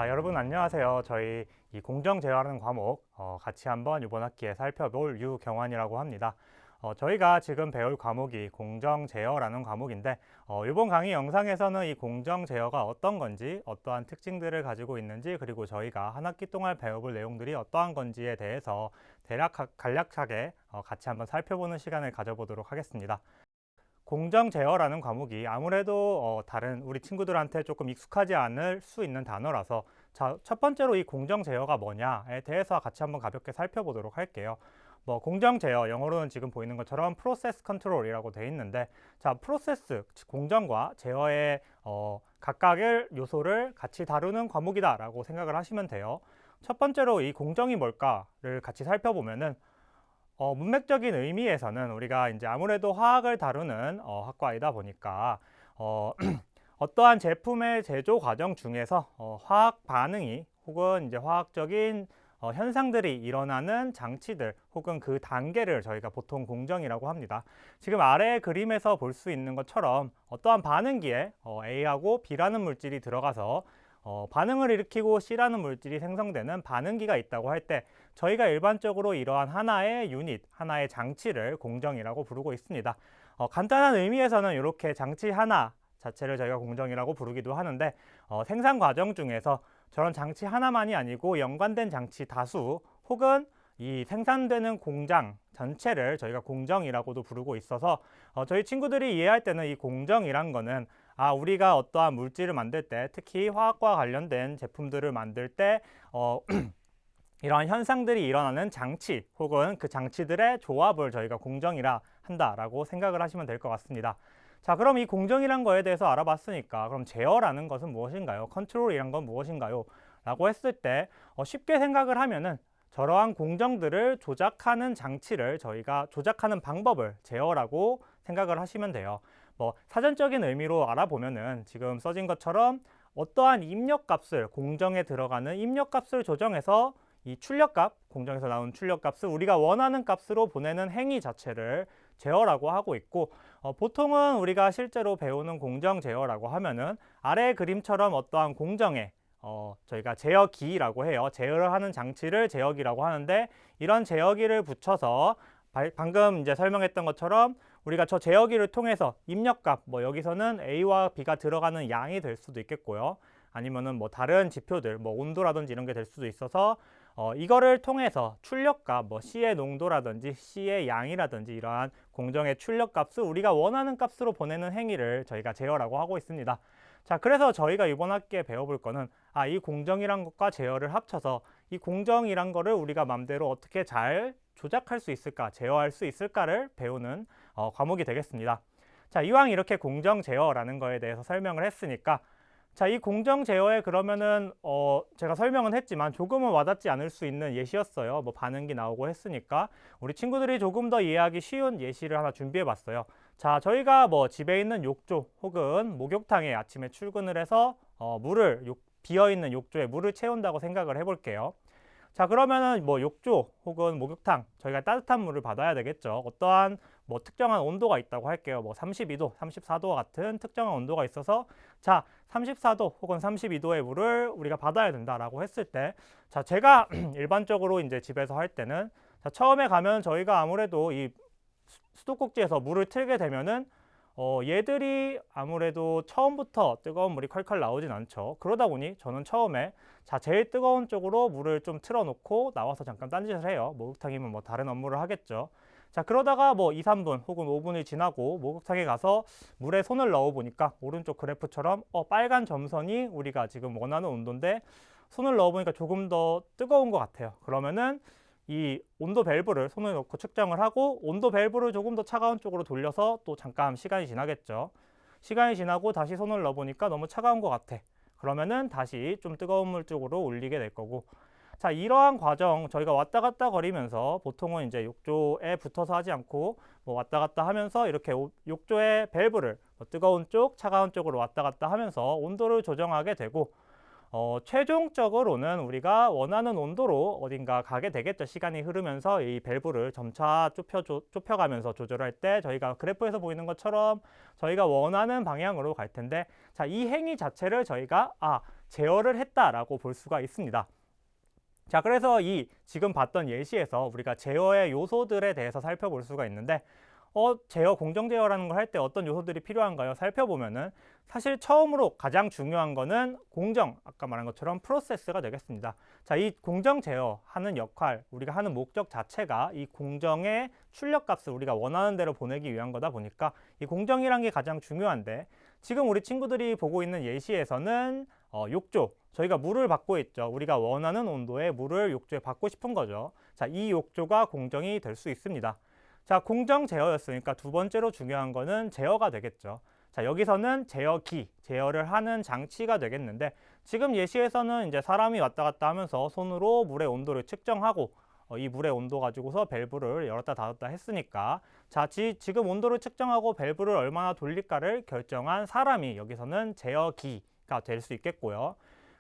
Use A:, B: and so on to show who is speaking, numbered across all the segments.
A: 자, 여러분 안녕하세요. 저희 이 공정 제어라는 과목 같이 한번 이번 학기에 살펴볼 유경환이라고 합니다. 저희가 지금 배울 과목이 공정 제어라는 과목인데 이번 강의 영상에서는 이 공정 제어가 어떤 건지, 어떠한 특징들을 가지고 있는지, 그리고 저희가 한 학기 동안 배워볼 내용들이 어떠한 건지에 대해서 대략 간략하게 같이 한번 살펴보는 시간을 가져보도록 하겠습니다. 공정 제어라는 과목이 아무래도 다른 우리 친구들한테 조금 익숙하지 않을 수 있는 단어라서, 자, 첫 번째로 이 공정 제어가 뭐냐에 대해서 같이 한번 가볍게 살펴보도록 할게요. 공정 제어, 영어로는 지금 보이는 것처럼 프로세스 컨트롤이라고 되어 있는데, 자, 프로세스, 공정과 제어의 각각의 요소를 같이 다루는 과목이다라고 생각을 하시면 돼요. 첫 번째로 이 공정이 뭘까를 같이 살펴보면은 문맥적인 의미에서는 우리가 이제 아무래도 화학을 다루는 학과이다 보니까 어떠한 제품의 제조 과정 중에서 화학 반응이 혹은 이제 화학적인 현상들이 일어나는 장치들 혹은 그 단계를 저희가 보통 공정이라고 합니다. 지금 아래 그림에서 볼 수 있는 것처럼 어떠한 반응기에 A하고 B라는 물질이 들어가서 반응을 일으키고 C라는 물질이 생성되는 반응기가 있다고 할 때 저희가 일반적으로 이러한 하나의 유닛, 하나의 장치를 공정이라고 부르고 있습니다. 간단한 의미에서는 이렇게 장치 하나 자체를 저희가 공정이라고 부르기도 하는데 생산 과정 중에서 저런 장치 하나만이 아니고 연관된 장치 다수 혹은 이 생산되는 공장 전체를 저희가 공정이라고도 부르고 있어서 저희 친구들이 이해할 때는 이 공정이란 거는 우리가 어떠한 물질을 만들 때, 특히 화학과 관련된 제품들을 만들 때 이러한 현상들이 일어나는 장치 혹은 그 장치들의 조합을 저희가 공정이라 한다라고 생각을 하시면 될 것 같습니다. 자, 그럼 이 공정이란 거에 대해서 알아봤으니까 그럼 제어라는 것은 무엇인가요? 컨트롤이란 건 무엇인가요? 라고 했을 때 쉽게 생각을 하면은 저러한 공정들을 조작하는 장치를 저희가 조작하는 방법을 제어라고 생각을 하시면 돼요. 사전적인 의미로 알아보면은 지금 써진 것처럼 어떠한 입력값을, 공정에 들어가는 입력값을 조정해서 이 출력값, 공정에서 나온 출력값을 우리가 원하는 값으로 보내는 행위 자체를 제어라고 하고 있고, 보통은 우리가 실제로 배우는 공정 제어라고 하면은 아래 그림처럼 어떠한 공정에 저희가 제어기라고 해요. 제어를 하는 장치를 제어기라고 하는데, 이런 제어기를 붙여서 방금 이제 설명했던 것처럼 우리가 저 제어기를 통해서 입력값, 여기서는 A와 B가 들어가는 양이 될 수도 있겠고요. 아니면은 다른 지표들, 온도라든지 이런 게 될 수도 있어서 이거를 통해서 출력값, C의 농도라든지 C의 양이라든지 이러한 공정의 출력값을 우리가 원하는 값으로 보내는 행위를 저희가 제어라고 하고 있습니다. 자, 그래서 저희가 이번 학기에 배워볼 거는 이 공정이란 것과 제어를 합쳐서 이 공정이란 거를 우리가 맘대로 어떻게 잘 조작할 수 있을까, 제어할 수 있을까를 배우는 과목이 되겠습니다. 자, 이왕 이렇게 공정 제어라는 거에 대해서 설명을 했으니까, 자, 이 공정 제어에 그러면은 제가 설명은 했지만 조금은 와닿지 않을 수 있는 예시였어요. 반응기 나오고 했으니까 우리 친구들이 조금 더 이해하기 쉬운 예시를 하나 준비해 봤어요. 자, 저희가 집에 있는 욕조 혹은 목욕탕에 아침에 출근을 해서 비어있는 욕조에 물을 채운다고 생각을 해볼게요. 자, 그러면은 욕조 혹은 목욕탕, 저희가 따뜻한 물을 받아야 되겠죠. 어떠한 특정한 온도가 있다고 할게요. 32도, 34도 같은 특정한 온도가 있어서, 자, 34도 혹은 32도의 물을 우리가 받아야 된다라고 했을 때, 자, 제가 일반적으로 이제 집에서 할 때는, 자, 처음에 가면 저희가 아무래도 이 수도꼭지에서 물을 틀게 되면은 얘들이 아무래도 처음부터 뜨거운 물이 콸콸 나오진 않죠. 그러다 보니 저는 처음에 제일 뜨거운 쪽으로 물을 좀 틀어놓고 나와서 잠깐 딴짓을 해요. 목욕탕이면 다른 업무를 하겠죠. 자, 그러다가 2, 3분 혹은 5분이 지나고 목욕탕에 가서 물에 손을 넣어 보니까 오른쪽 그래프처럼 빨간 점선이 우리가 지금 원하는 온도인데 손을 넣어 보니까 조금 더 뜨거운 것 같아요. 그러면은 이 온도 밸브를 손을 넣고 측정을 하고 온도 밸브를 조금 더 차가운 쪽으로 돌려서 또 잠깐 시간이 지나겠죠. 시간이 지나고 다시 손을 넣어 보니까 너무 차가운 것 같아. 그러면은 다시 좀 뜨거운 물 쪽으로 올리게 될 거고, 자, 이러한 과정 저희가 왔다 갔다 거리면서 보통은 이제 욕조에 붙어서 하지 않고 왔다 갔다 하면서 이렇게 욕조의 밸브를 뜨거운 쪽, 차가운 쪽으로 왔다 갔다 하면서 온도를 조정하게 되고, 최종적으로는 우리가 원하는 온도로 어딘가 가게 되겠죠. 시간이 흐르면서 이 밸브를 점차 좁혀가면서 조절할 때 저희가 그래프에서 보이는 것처럼 저희가 원하는 방향으로 갈 텐데, 자, 이 행위 자체를 저희가 제어를 했다라고 볼 수가 있습니다. 자, 그래서 이 지금 봤던 예시에서 우리가 제어의 요소들에 대해서 살펴볼 수가 있는데 제어, 공정 제어라는 걸 할 때 어떤 요소들이 필요한가요? 살펴보면은 사실 처음으로 가장 중요한 거는 공정, 아까 말한 것처럼 프로세스가 되겠습니다. 자, 이 공정 제어하는 역할, 우리가 하는 목적 자체가 이 공정의 출력값을 우리가 원하는 대로 보내기 위한 거다 보니까 이 공정이란 게 가장 중요한데, 지금 우리 친구들이 보고 있는 예시에서는 욕조, 저희가 물을 받고 있죠. 우리가 원하는 온도의 물을 욕조에 받고 싶은 거죠. 자, 이 욕조가 공정이 될 수 있습니다. 자, 공정 제어였으니까 두 번째로 중요한 거는 제어가 되겠죠. 자, 여기서는 제어기, 제어를 하는 장치가 되겠는데, 지금 예시에서는 이제 사람이 왔다 갔다 하면서 손으로 물의 온도를 측정하고 이 물의 온도 가지고서 밸브를 열었다 닫았다 했으니까, 자, 지금 온도를 측정하고 밸브를 얼마나 돌릴까를 결정한 사람이 여기서는 제어기가 될 수 있겠고요.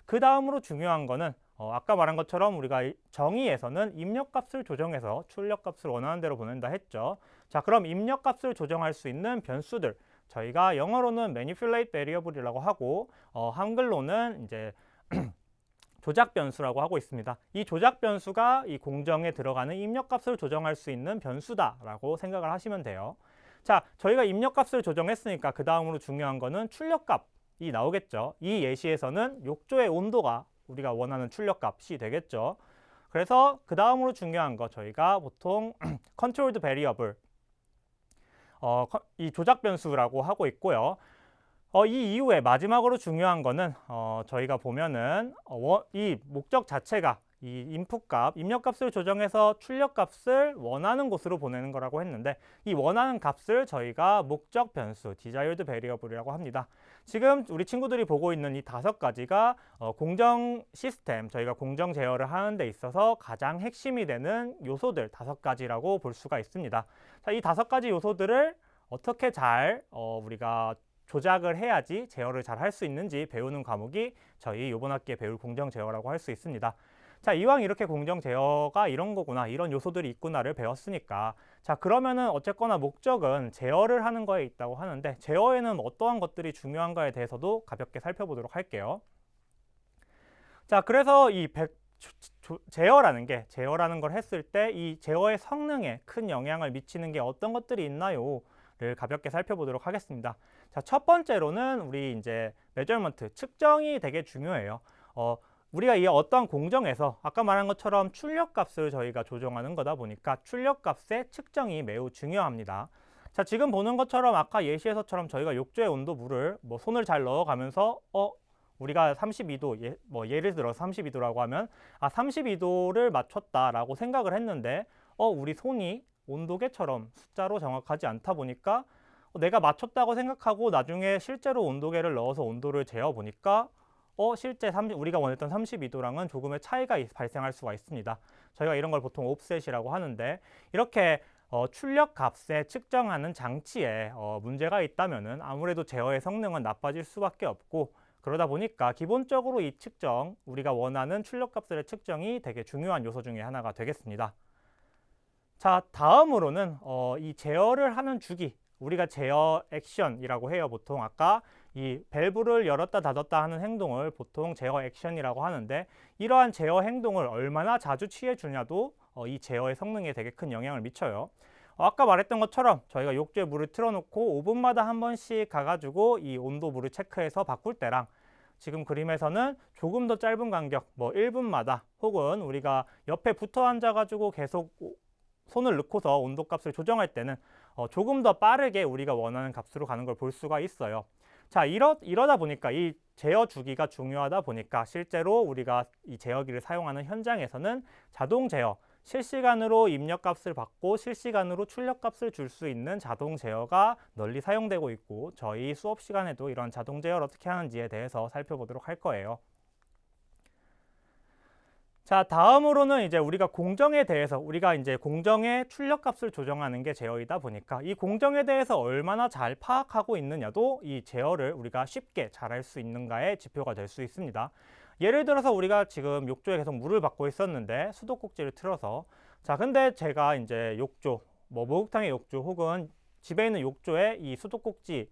A: 그 다음으로 중요한 거는 아까 말한 것처럼 우리가 정의에서는 입력값을 조정해서 출력값을 원하는 대로 보낸다 했죠. 자, 그럼 입력값을 조정할 수 있는 변수들, 저희가 영어로는 manipulate variable이라고 하고 한글로는 이제 조작 변수라고 하고 있습니다. 이 조작 변수가 이 공정에 들어가는 입력값을 조정할 수 있는 변수다라고 생각을 하시면 돼요. 자, 저희가 입력값을 조정했으니까 그 다음으로 중요한 거는 출력값이 나오겠죠. 이 예시에서는 욕조의 온도가 우리가 원하는 출력값이 되겠죠. 그래서 그 다음으로 중요한 거, 저희가 보통 controlled variable, 이 조작 변수라고 하고 있고요. 이 이후에 마지막으로 중요한 거는 저희가 보면은 이 목적 자체가 이 인풋값, 입력값을 조정해서 출력값을 원하는 곳으로 보내는 거라고 했는데, 이 원하는 값을 저희가 목적 변수, desired variable이라고 합니다. 지금 우리 친구들이 보고 있는 이 5가지가 공정 시스템, 저희가 공정 제어를 하는 데 있어서 가장 핵심이 되는 요소들 5가지라고 볼 수가 있습니다. 자, 이 5가지 요소들을 어떻게 잘 우리가 조작을 해야지 제어를 잘 할 수 있는지 배우는 과목이 저희 이번 학기에 배울 공정 제어라고 할 수 있습니다. 자, 이왕 이렇게 공정 제어가 이런 거구나, 이런 요소들이 있구나를 배웠으니까, 자, 그러면은 어쨌거나 목적은 제어를 하는 거에 있다고 하는데, 제어에는 어떠한 것들이 중요한가에 대해서도 가볍게 살펴보도록 할게요. 자, 그래서 이 제어라는 걸 했을 때 이 제어의 성능에 큰 영향을 미치는 게 어떤 것들이 있나요? 를 가볍게 살펴보도록 하겠습니다. 자, 첫 번째로는 우리 이제 메저먼트, 측정이 되게 중요해요. 우리가 이 어떠한 공정에서 아까 말한 것처럼 출력값을 저희가 조정하는 거다 보니까 출력값의 측정이 매우 중요합니다. 자, 지금 보는 것처럼 아까 예시에서처럼 저희가 욕조의 온도 물을 손을 잘 넣어가면서 우리가 32도, 예를 들어 32도라고 하면 32도를 맞췄다라고 생각을 했는데 우리 손이 온도계처럼 숫자로 정확하지 않다 보니까 내가 맞췄다고 생각하고 나중에 실제로 온도계를 넣어서 온도를 재어 보니까 실제 우리가 원했던 32도랑은 조금의 차이가 발생할 수가 있습니다. 저희가 이런 걸 보통 옵셋이라고 하는데, 이렇게 출력 값에 측정하는 장치에 문제가 있다면은 아무래도 제어의 성능은 나빠질 수밖에 없고, 그러다 보니까 기본적으로 이 측정, 우리가 원하는 출력 값의 측정이 되게 중요한 요소 중에 하나가 되겠습니다. 자, 다음으로는 이 제어를 하는 주기, 우리가 제어 액션이라고 해요. 보통 아까 이 밸브를 열었다 닫았다 하는 행동을 보통 제어 액션이라고 하는데, 이러한 제어 행동을 얼마나 자주 취해 주냐도 이 제어의 성능에 되게 큰 영향을 미쳐요. 아까 말했던 것처럼 저희가 욕조에 물을 틀어놓고 5분마다 한 번씩 가가지고 이 온도 물을 체크해서 바꿀 때랑, 지금 그림에서는 조금 더 짧은 간격, 1분마다 혹은 우리가 옆에 붙어 앉아가지고 계속 손을 넣고서 온도값을 조정할 때는 조금 더 빠르게 우리가 원하는 값으로 가는 걸 볼 수가 있어요. 자, 이러다 보니까 이 제어 주기가 중요하다 보니까 실제로 우리가 이 제어기를 사용하는 현장에서는 자동 제어, 실시간으로 입력값을 받고 실시간으로 출력값을 줄 수 있는 자동 제어가 널리 사용되고 있고, 저희 수업 시간에도 이런 자동 제어를 어떻게 하는지에 대해서 살펴보도록 할 거예요. 자, 다음으로는 이제 우리가 공정에 대해서, 우리가 이제 공정의 출력값을 조정하는 게 제어이다 보니까 이 공정에 대해서 얼마나 잘 파악하고 있느냐도 이 제어를 우리가 쉽게 잘할 수 있는가의 지표가 될 수 있습니다. 예를 들어서 우리가 지금 욕조에 계속 물을 받고 있었는데 수도꼭지를 틀어서, 자, 근데 제가 이제 욕조, 목욕탕의 욕조 혹은 집에 있는 욕조에 이 수도꼭지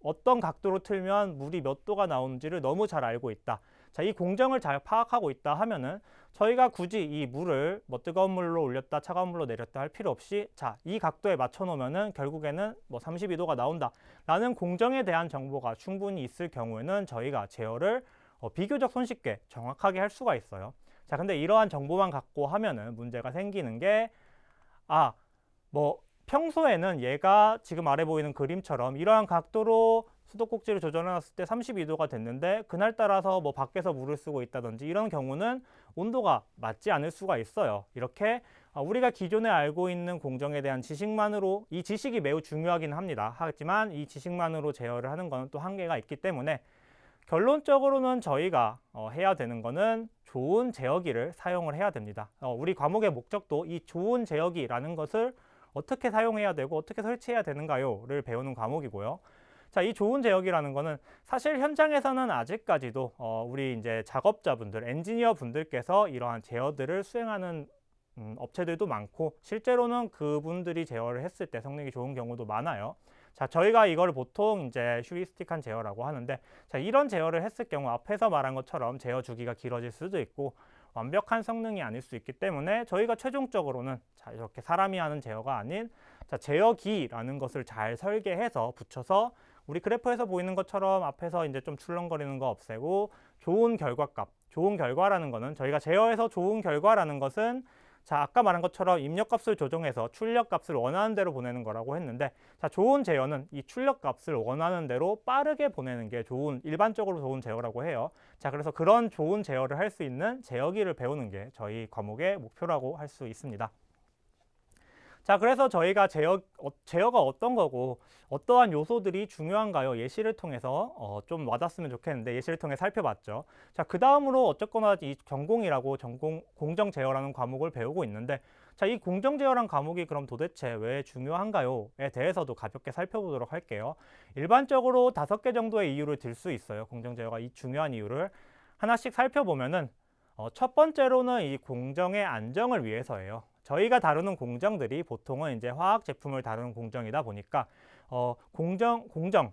A: 어떤 각도로 틀면 물이 몇 도가 나오는지를 너무 잘 알고 있다. 자, 이 공정을 잘 파악하고 있다 하면은 저희가 굳이 이 물을 뭐 뜨거운 물로 올렸다 차가운 물로 내렸다 할 필요 없이 자, 이 각도에 맞춰 놓으면은 결국에는 뭐 32도가 나온다 라는 공정에 대한 정보가 충분히 있을 경우에는 저희가 제어를 비교적 손쉽게 정확하게 할 수가 있어요. 자, 근데 이러한 정보만 갖고 하면은 문제가 생기는 게 뭐 평소에는 얘가 지금 아래 보이는 그림처럼 이러한 각도로 수도꼭지를 조절해놨을 때 32도가 됐는데 그날 따라서 뭐 밖에서 물을 쓰고 있다든지 이런 경우는 온도가 맞지 않을 수가 있어요. 이렇게 우리가 기존에 알고 있는 공정에 대한 지식만으로 이 지식이 매우 중요하긴 합니다. 하지만 이 지식만으로 제어를 하는 것은 또 한계가 있기 때문에 결론적으로는 저희가 해야 되는 거는 좋은 제어기를 사용을 해야 됩니다. 우리 과목의 목적도 이 좋은 제어기라는 것을 어떻게 사용해야 되고 어떻게 설치해야 되는가요를 배우는 과목이고요. 자, 이 좋은 제어기라는 거는 사실 현장에서는 아직까지도 우리 이제 작업자분들, 엔지니어 분들께서 이러한 제어들을 수행하는 업체들도 많고 실제로는 그분들이 제어를 했을 때 성능이 좋은 경우도 많아요. 자, 저희가 이걸 보통 이제 휴리스틱한 제어라고 하는데 자, 이런 제어를 했을 경우 앞에서 말한 것처럼 제어 주기가 길어질 수도 있고 완벽한 성능이 아닐 수 있기 때문에 저희가 최종적으로는 자, 이렇게 사람이 하는 제어가 아닌 자, 제어기라는 것을 잘 설계해서 붙여서 우리 그래프에서 보이는 것처럼 앞에서 이제 좀 출렁거리는 거 없애고 좋은 결과값, 좋은 결과라는 거는 저희가 제어해서 좋은 결과라는 것은 자, 아까 말한 것처럼 입력값을 조정해서 출력값을 원하는 대로 보내는 거라고 했는데 자, 좋은 제어는 이 출력값을 원하는 대로 빠르게 보내는 게 일반적으로 좋은 제어라고 해요. 자, 그래서 그런 좋은 제어를 할 수 있는 제어기를 배우는 게 저희 과목의 목표라고 할 수 있습니다. 자, 그래서 저희가 제어가 어떤 거고 어떠한 요소들이 중요한가요? 예시를 통해서 좀 와닿았으면 좋겠는데 예시를 통해 살펴봤죠. 자, 그 다음으로 어쨌거나 이 전공이라고 공정 제어라는 과목을 배우고 있는데 자, 이 공정 제어란 과목이 그럼 도대체 왜 중요한가요?에 대해서도 가볍게 살펴보도록 할게요. 일반적으로 5개 정도의 이유를 들 수 있어요. 공정 제어가 이 중요한 이유를 하나씩 살펴보면은 첫 번째로는 이 공정의 안정을 위해서예요. 저희가 다루는 공정들이 보통은 이제 화학 제품을 다루는 공정이다 보니까 공정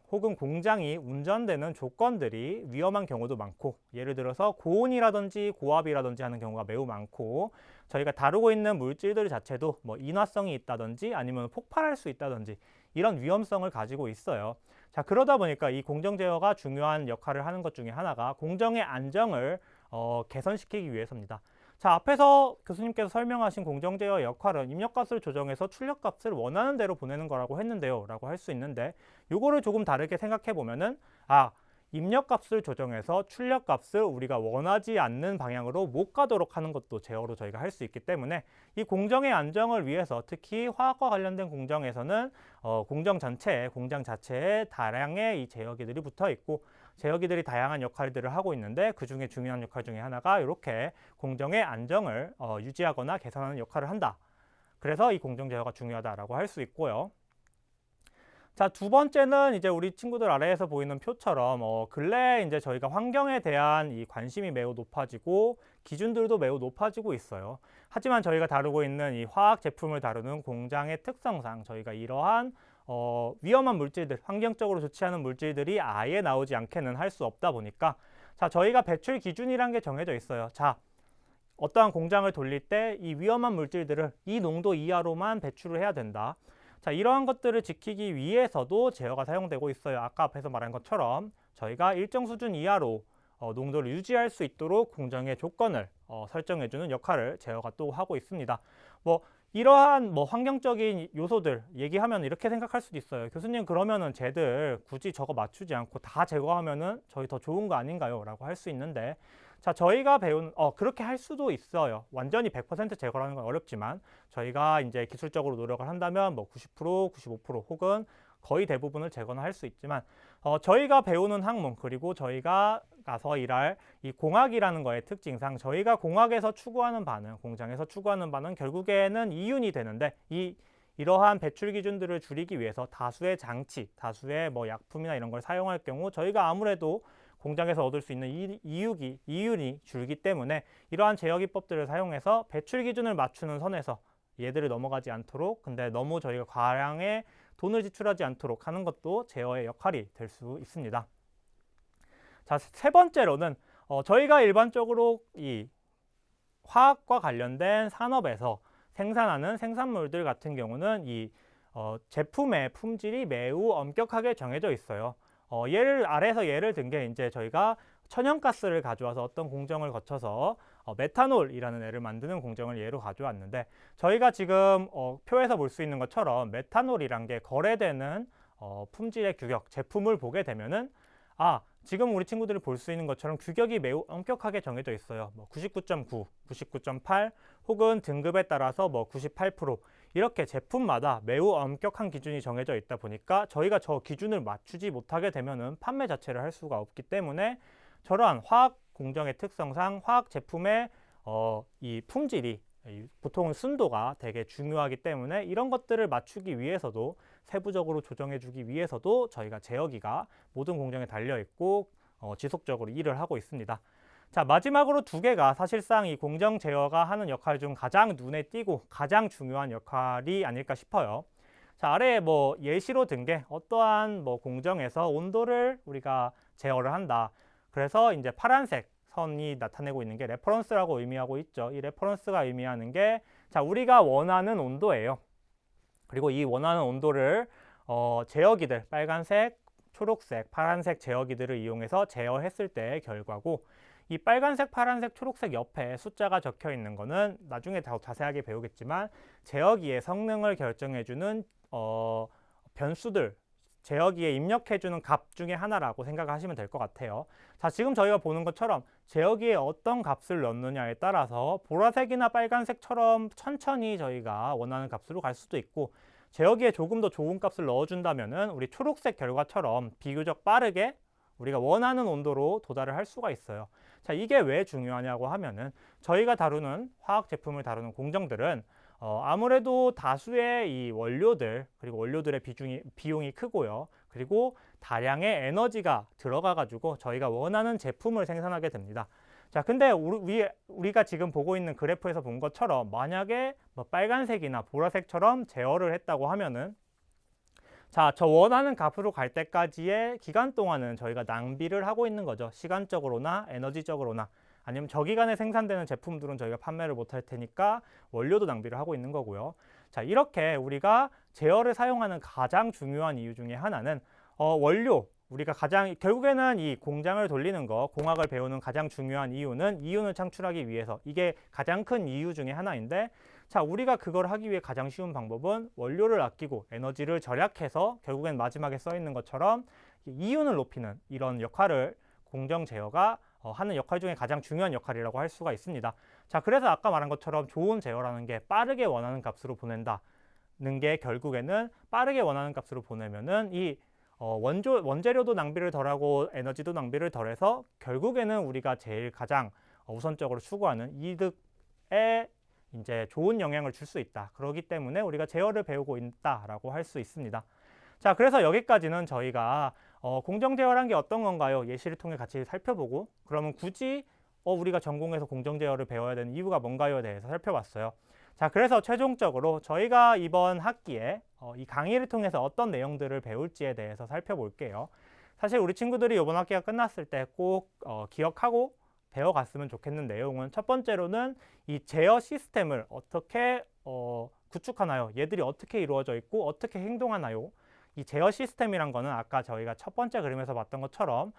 A: 혹은 공장이 운전되는 조건들이 위험한 경우도 많고 예를 들어서 고온이라든지 고압이라든지 하는 경우가 매우 많고 저희가 다루고 있는 물질들 자체도 뭐 인화성이 있다든지 아니면 폭발할 수 있다든지 이런 위험성을 가지고 있어요. 자, 그러다 보니까 이 공정 제어가 중요한 역할을 하는 것 중에 하나가 공정의 안정을 개선시키기 위해서입니다. 자, 앞에서 교수님께서 설명하신 공정 제어의 역할은 입력값을 조정해서 출력값을 원하는 대로 보내는 거라고 했는데요 라고 할 수 있는데 요거를 조금 다르게 생각해 보면은 입력값을 조정해서 출력값을 우리가 원하지 않는 방향으로 못 가도록 하는 것도 제어로 저희가 할 수 있기 때문에 이 공정의 안정을 위해서 특히 화학과 관련된 공정에서는 공정 전체에 공장 자체에 다량의 이 제어기들이 붙어 있고 제어기들이 다양한 역할들을 하고 있는데 그 중에 중요한 역할 중에 하나가 이렇게 공정의 안정을 유지하거나 개선하는 역할을 한다. 그래서 이 공정 제어가 중요하다라고 할 수 있고요. 자, 두 번째는 이제 우리 친구들 아래에서 보이는 표처럼 근래에 이제 저희가 환경에 대한 이 관심이 매우 높아지고 기준들도 매우 높아지고 있어요. 하지만 저희가 다루고 있는 이 화학 제품을 다루는 공장의 특성상 저희가 이러한 위험한 물질들, 환경적으로 좋지 않은 물질들이 아예 나오지 않게는 할 수 없다 보니까 자, 저희가 배출 기준이란 게 정해져 있어요. 자, 어떠한 공장을 돌릴 때 이 위험한 물질들을 이 농도 이하로만 배출을 해야 된다. 자, 이러한 것들을 지키기 위해서도 제어가 사용되고 있어요. 아까 앞에서 말한 것처럼 저희가 일정 수준 이하로 농도를 유지할 수 있도록 공정의 조건을 설정해주는 역할을 제어가 또 하고 있습니다. 이러한 환경적인 요소들 얘기하면 이렇게 생각할 수도 있어요. 교수님, 그러면은 쟤들 굳이 저거 맞추지 않고 다 제거하면은 저희 더 좋은 거 아닌가요? 라고 할 수 있는데 자, 저희가 배운 그렇게 할 수도 있어요. 완전히 100% 제거하는 건 어렵지만 저희가 이제 기술적으로 노력을 한다면 90%, 95% 혹은 거의 대부분을 제거는 할 수 있지만 저희가 배우는 학문 그리고 저희가 가서 일할 이 공학이라는 거의 특징상 저희가 공학에서 추구하는 바는 공장에서 추구하는 바는 결국에는 이윤이 되는데 이러한 배출 기준들을 줄이기 위해서 다수의 장치, 다수의 약품이나 이런 걸 사용할 경우 저희가 아무래도 공장에서 얻을 수 있는 이윤이 줄기 때문에 이러한 제어 기법들을 사용해서 배출 기준을 맞추는 선에서 얘들을 넘어가지 않도록 근데 너무 저희가 과량의 돈을 지출하지 않도록 하는 것도 제어의 역할이 될 수 있습니다. 자, 세 번째로는 저희가 일반적으로 이 화학과 관련된 산업에서 생산하는 생산물들 같은 경우는 이 제품의 품질이 매우 엄격하게 정해져 있어요. 예를 든 게 이제 저희가 천연가스를 가져와서 어떤 공정을 거쳐서 메탄올이라는 애를 만드는 공정을 예로 가져왔는데, 저희가 지금 표에서 볼 수 있는 것처럼 메탄올이란 게 거래되는 품질의 규격, 제품을 보게 되면은 지금 우리 친구들이 볼 수 있는 것처럼 규격이 매우 엄격하게 정해져 있어요. 99.9, 99.8 혹은 등급에 따라서 98% 이렇게 제품마다 매우 엄격한 기준이 정해져 있다 보니까 저희가 저 기준을 맞추지 못하게 되면은 판매 자체를 할 수가 없기 때문에, 저러한 화학 공정의 특성상 화학 제품의 이 품질이, 보통은 순도가 되게 중요하기 때문에 이런 것들을 맞추기 위해서도, 세부적으로 조정해 주기 위해서도 저희가 제어기가 모든 공정에 달려 있고 지속적으로 일을 하고 있습니다. 자, 마지막으로 두 개가 사실상 이 공정 제어가 하는 역할 중 가장 눈에 띄고 가장 중요한 역할이 아닐까 싶어요. 자, 아래에 예시로 든 게 어떠한 공정에서 온도를 우리가 제어를 한다. 그래서 이제 파란색 선이 나타내고 있는 게 레퍼런스라고 의미하고 있죠. 이 레퍼런스가 의미하는 게, 자, 우리가 원하는 온도예요. 그리고 이 원하는 온도를 제어기들, 빨간색, 초록색, 파란색 제어기들을 이용해서 제어했을 때의 결과고, 이 빨간색, 파란색, 초록색 옆에 숫자가 적혀 있는 거는 나중에 더 자세하게 배우겠지만 제어기의 성능을 결정해주는 변수들, 제어기에 입력해주는 값 중에 하나라고 생각하시면 될 것 같아요. 자, 지금 저희가 보는 것처럼 제어기에 어떤 값을 넣느냐에 따라서 보라색이나 빨간색처럼 천천히 저희가 원하는 값으로 갈 수도 있고, 제어기에 조금 더 좋은 값을 넣어준다면은 우리 초록색 결과처럼 비교적 빠르게 우리가 원하는 온도로 도달을 할 수가 있어요. 자, 이게 왜 중요하냐고 하면은, 저희가 다루는 화학 제품을 다루는 공정들은 아무래도 다수의 이 원료들, 그리고 원료들의 비용이 크고요. 그리고 다량의 에너지가 들어가 가지고 저희가 원하는 제품을 생산하게 됩니다. 자, 근데 우리가 지금 보고 있는 그래프에서 본 것처럼 만약에 빨간색이나 보라색처럼 제어를 했다고 하면은, 자, 저 원하는 값으로 갈 때까지의 기간 동안은 저희가 낭비를 하고 있는 거죠. 시간적으로나 에너지적으로나. 아니면 저 기간에 생산되는 제품들은 저희가 판매를 못할 테니까 원료도 낭비를 하고 있는 거고요. 자, 이렇게 우리가 제어를 사용하는 가장 중요한 이유 중에 하나는 원료, 우리가 결국에는 이 공장을 돌리는 거, 공학을 배우는 가장 중요한 이유는 이윤을 창출하기 위해서, 이게 가장 큰 이유 중에 하나인데, 자, 우리가 그걸 하기 위해 가장 쉬운 방법은 원료를 아끼고 에너지를 절약해서 결국엔 마지막에 써 있는 것처럼 이윤을 높이는 이런 역할을 공정 제어가 하는 역할 중에 가장 중요한 역할이라고 할 수가 있습니다. 자, 그래서 아까 말한 것처럼 좋은 제어라는 게 빠르게 원하는 값으로 보낸다는 게, 결국에는 빠르게 원하는 값으로 보내면은 이 원재료도 낭비를 덜하고 에너지도 낭비를 덜해서 결국에는 우리가 제일 가장 우선적으로 추구하는 이득에 이제 좋은 영향을 줄 수 있다. 그렇기 때문에 우리가 제어를 배우고 있다라고 할 수 있습니다. 자, 그래서 여기까지는 저희가 공정 제어란 게 어떤 건가요? 예시를 통해 같이 살펴보고, 그러면 굳이 우리가 전공에서 공정 제어를 배워야 되는 이유가 뭔가요에 대해서 살펴봤어요. 자, 그래서 최종적으로 저희가 이번 학기에 이 강의를 통해서 어떤 내용들을 배울지에 대해서 살펴볼게요. 사실 우리 친구들이 이번 학기가 끝났을 때 꼭 기억하고 배워갔으면 좋겠는 내용은, 첫 번째로는 이 제어 시스템을 어떻게 구축하나요? 얘들이 어떻게 이루어져 있고 어떻게 행동하나요? 이 제어 시스템이란 거는 아까 저희가 첫 번째 그림에서 봤던 것처럼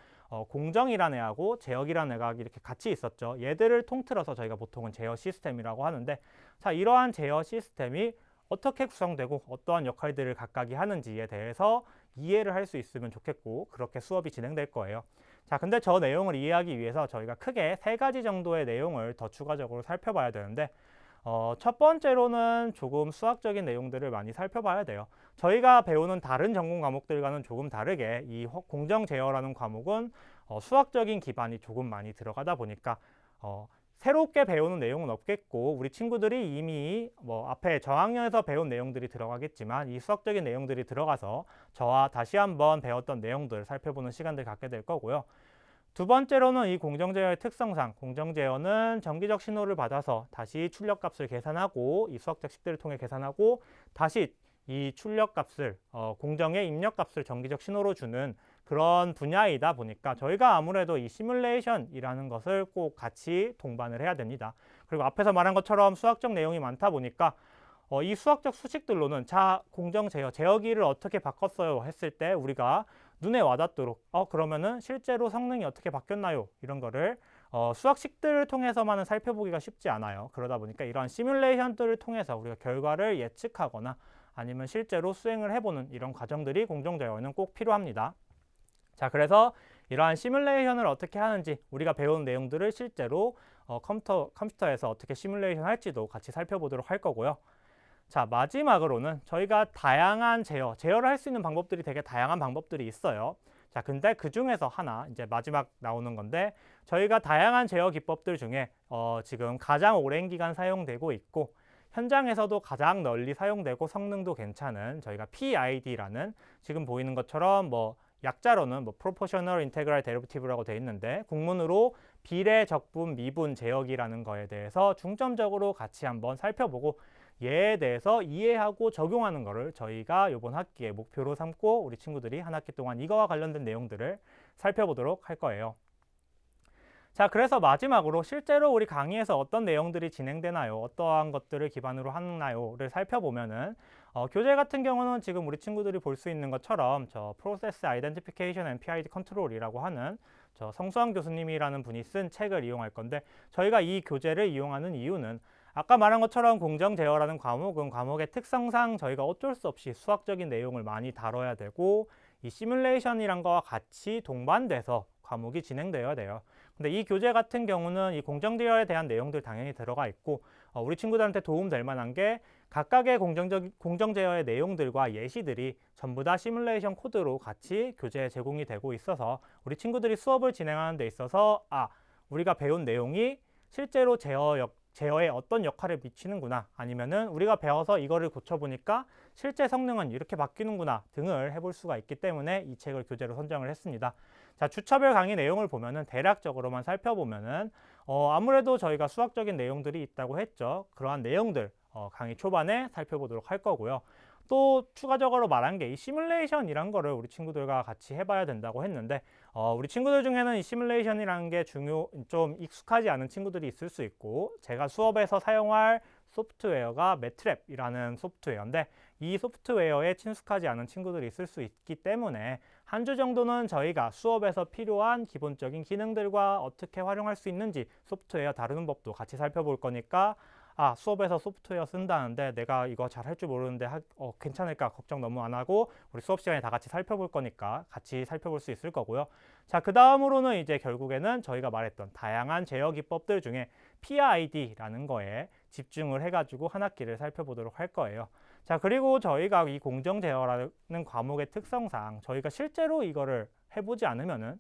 A: 공정이라는 애하고 제어기라는 애가 이렇게 같이 있었죠. 얘들을 통틀어서 저희가 보통은 제어 시스템이라고 하는데, 자, 이러한 제어 시스템이 어떻게 구성되고 어떠한 역할들을 각각이 하는지에 대해서 이해를 할 수 있으면 좋겠고, 그렇게 수업이 진행될 거예요. 자, 근데 저 내용을 이해하기 위해서 저희가 크게 3가지 정도의 내용을 더 추가적으로 살펴봐야 되는데, 첫 번째로는 조금 수학적인 내용들을 많이 살펴봐야 돼요. 저희가 배우는 다른 전공 과목들과는 조금 다르게 이 공정 제어라는 과목은 수학적인 기반이 조금 많이 들어가다 보니까 새롭게 배우는 내용은 없겠고, 우리 친구들이 이미 앞에 저학년에서 배운 내용들이 들어가겠지만 이 수학적인 내용들이 들어가서 저와 다시 한번 배웠던 내용들을 살펴보는 시간들 갖게 될 거고요. 두 번째로는 이 공정제어의 특성상, 공정제어는 정기적 신호를 받아서 다시 출력값을 계산하고, 이 수학적 식들을 통해 계산하고, 다시 이 출력값을 공정의 입력값을 정기적 신호로 주는 그런 분야이다 보니까 저희가 아무래도 이 시뮬레이션이라는 것을 꼭 같이 동반을 해야 됩니다. 그리고 앞에서 말한 것처럼 수학적 내용이 많다 보니까 이 수학적 수식들로는 자, 공정 제어, 제어기를 어떻게 바꿨어요 했을 때 우리가 눈에 와닿도록 그러면은 실제로 성능이 어떻게 바뀌었나요? 이런 거를 수학식들을 통해서만은 살펴보기가 쉽지 않아요. 그러다 보니까 이런 시뮬레이션들을 통해서 우리가 결과를 예측하거나 아니면 실제로 수행을 해보는 이런 과정들이 공정 제어에는 꼭 필요합니다. 자, 그래서 이러한 시뮬레이션을 어떻게 하는지 우리가 배운 내용들을 실제로 컴퓨터에서 어떻게 시뮬레이션 할지도 같이 살펴보도록 할 거고요. 자, 마지막으로는 저희가 다양한 제어를 할 수 있는 방법들이 되게 다양한 방법들이 있어요. 자, 근데 그 중에서 하나, 이제 마지막 나오는 건데, 저희가 다양한 제어 기법들 중에 지금 가장 오랜 기간 사용되고 있고, 현장에서도 가장 널리 사용되고 성능도 괜찮은 저희가 PID라는 지금 보이는 것처럼 약자로는 Proportional Integral Derivative라고 되어 있는데 국문으로 비례, 적분, 미분, 제어기라는 거에 대해서 중점적으로 같이 한번 살펴보고 얘에 대해서 이해하고 적용하는 거를 저희가 이번 학기에 목표로 삼고 우리 친구들이 한 학기 동안 이거와 관련된 내용들을 살펴보도록 할 거예요. 자, 그래서 마지막으로 실제로 우리 강의에서 어떤 내용들이 진행되나요? 어떠한 것들을 기반으로 하나요?를 살펴보면은 교재 같은 경우는 지금 우리 친구들이 볼 수 있는 것처럼 저 Process Identification and PID Control이라고 하는 저 성수환 교수님이라는 분이 쓴 책을 이용할 건데 저희가 이 교재를 이용하는 이유는 아까 말한 것처럼 공정 제어라는 과목은 과목의 특성상 저희가 어쩔 수 없이 수학적인 내용을 많이 다뤄야 되고 이 시뮬레이션이란 거와 같이 동반돼서 과목이 진행되어야 돼요. 근데 이 교재 같은 경우는 이 공정 제어에 대한 내용들 당연히 들어가 있고 우리 친구들한테 도움될 만한 게 각각의 공정 제어의 내용들과 예시들이 전부 다 시뮬레이션 코드로 같이 교재에 제공이 되고 있어서 우리 친구들이 수업을 진행하는 데 있어서 우리가 배운 내용이 실제로 제어에 어떤 역할을 미치는구나 아니면은 우리가 배워서 이거를 고쳐보니까 실제 성능은 이렇게 바뀌는구나 등을 해볼 수가 있기 때문에 이 책을 교재로 선정을 했습니다. 자, 주차별 강의 내용을 보면은 대략적으로만 살펴보면은 아무래도 저희가 수학적인 내용들이 있다고 했죠. 그러한 내용들 강의 초반에 살펴보도록 할 거고요. 또 추가적으로 말한 게 이 시뮬레이션이란 거를 우리 친구들과 같이 해봐야 된다고 했는데 우리 친구들 중에는 이 시뮬레이션이라는 게 좀 익숙하지 않은 친구들이 있을 수 있고 제가 수업에서 사용할 소프트웨어가 매트랩이라는 소프트웨어인데 이 소프트웨어에 친숙하지 않은 친구들이 있을 수 있기 때문에 한 주 정도는 저희가 수업에서 필요한 기본적인 기능들과 어떻게 활용할 수 있는지 소프트웨어 다루는 법도 같이 살펴볼 거니까 수업에서 소프트웨어 쓴다는데 내가 이거 잘 할 줄 모르는데 괜찮을까 걱정 너무 안 하고 우리 수업 시간에 다 같이 살펴볼 거니까 같이 살펴볼 수 있을 거고요. 자, 그 다음으로는 이제 결국에는 저희가 말했던 다양한 제어 기법들 중에 PID라는 거에 집중을 해가지고 한 학기를 살펴보도록 할 거예요. 자, 그리고 저희가 이 공정 제어라는 과목의 특성상 저희가 실제로 이거를 해보지 않으면은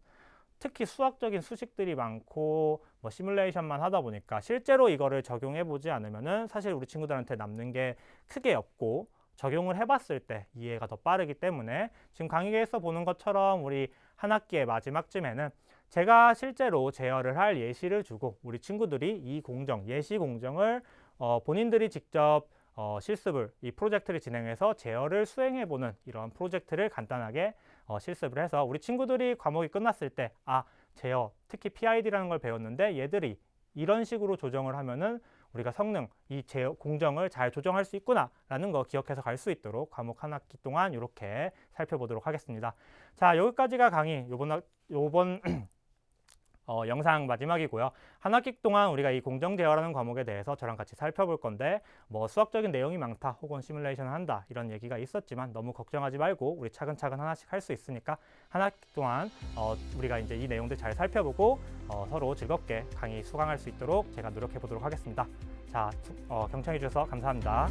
A: 특히 수학적인 수식들이 많고 시뮬레이션만 하다 보니까 실제로 이거를 적용해 보지 않으면은 사실 우리 친구들한테 남는 게 크게 없고 적용을 해봤을 때 이해가 더 빠르기 때문에 지금 강의에서 보는 것처럼 우리 한 학기의 마지막쯤에는 제가 실제로 제어를 할 예시를 주고 우리 친구들이 이 예시 공정을 본인들이 직접 실습을 이 프로젝트를 진행해서 제어를 수행해보는 이런 프로젝트를 간단하게 실습을 해서 우리 친구들이 과목이 끝났을 때 제어, 특히 PID라는 걸 배웠는데 얘들이 이런 식으로 조정을 하면은 우리가 성능, 이 제어 공정을 잘 조정할 수 있구나 라는 거 기억해서 갈 수 있도록 과목 한 학기 동안 이렇게 살펴보도록 하겠습니다. 자, 여기까지가 강의 요번 영상 마지막이고요. 한 학기 동안 우리가 이 공정 제어라는 과목에 대해서 저랑 같이 살펴볼 건데 수학적인 내용이 많다 혹은 시뮬레이션을 한다 이런 얘기가 있었지만 너무 걱정하지 말고 우리 차근차근 하나씩 할 수 있으니까 한 학기 동안 우리가 이제 이 내용들 잘 살펴보고 서로 즐겁게 강의 수강할 수 있도록 제가 노력해 보도록 하겠습니다. 자, 경청해 주셔서 감사합니다.